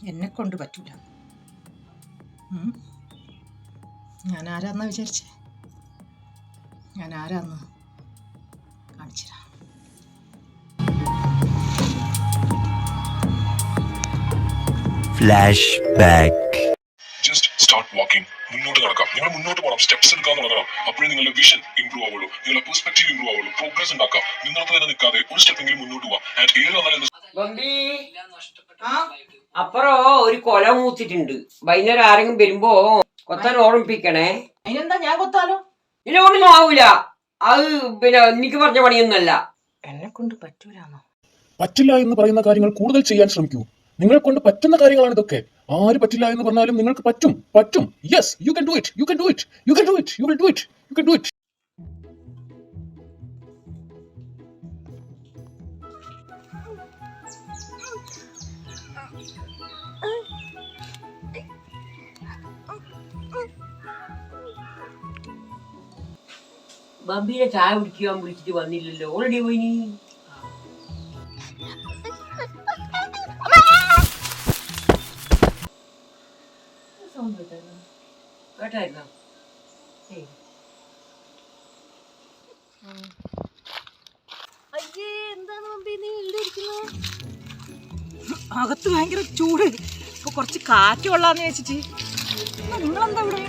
എന്നെ കൊണ്ട് പറ്റൂല. ഞാൻ ആരാന്നാ വിചാരിച്ചേ? ഞാൻ ആരാന്ന് കാണിച്ചുതരാം. Flash back. Just start walking. മുന്നോട്ട് നടക്കാം. നിങ്ങൾ മുന്നോട്ട് പോകണം. സ്റ്റെപ്സ് എടുക്കാൻ തുടങ്ങണം. അപ്പോഴേ നിങ്ങളുടെ വിഷൻ ഇംപ്രൂവ് ആവുള്ളൂ, നിങ്ങളുടെ പെർസ്പെക്റ്റീവ് ഇംപ്രൂവ് ആവുള്ളൂ, പ്രോഗ്രസ് ഉണ്ടാക്കാം. നിങ്ങൾക്ക് തന്നെ നിൽക്കാതെ ഒരു സ്റ്റെപ്പെങ്കിലും മുന്നോട്ട് പോവാം. അപ്പുറോ ഒരു കൊല മൂത്തിട്ടുണ്ട്. വൈകുന്നേരം ആരെങ്കിലും വരുമ്പോ കൊത്താൻ ഓർമ്മിപ്പിക്കണേ. അതിനെന്താ ഞാൻ കൊത്താലോ? ഇതിനൊന്നും ആവൂല. അത് പിന്നെ എനിക്ക് പറഞ്ഞ പണിയൊന്നല്ല. എന്നെ കൊണ്ട് പറ്റൂലാന്നോ? പറ്റില്ല എന്ന് പറയുന്ന കാര്യങ്ങൾ കൂടുതൽ ചെയ്യാൻ ശ്രമിക്കൂ. നിങ്ങളെ കൊണ്ട് പറ്റുന്ന കാര്യങ്ങളാണ് ഇതൊക്കെ. ആര് പറ്റില്ല എന്ന് പറഞ്ഞാലും നിങ്ങൾക്ക് പറ്റും. Yes, you can do it. You will do it. You can do it. ബമ്പിനെ ചായ കുടിക്കാൻ വിളിച്ചിട്ട് വന്നില്ലല്ലോ. ഓൾറെഡി പോയിനി. കേട്ടായിരുന്നോ? അകത്ത് ഭയങ്കര ചൂട്. ഇപ്പൊ കുറച്ച് കാറ്റ് കൊള്ളാന്ന് വെച്ചിട്ട്. നിങ്ങളെന്താ ഇവിടെ?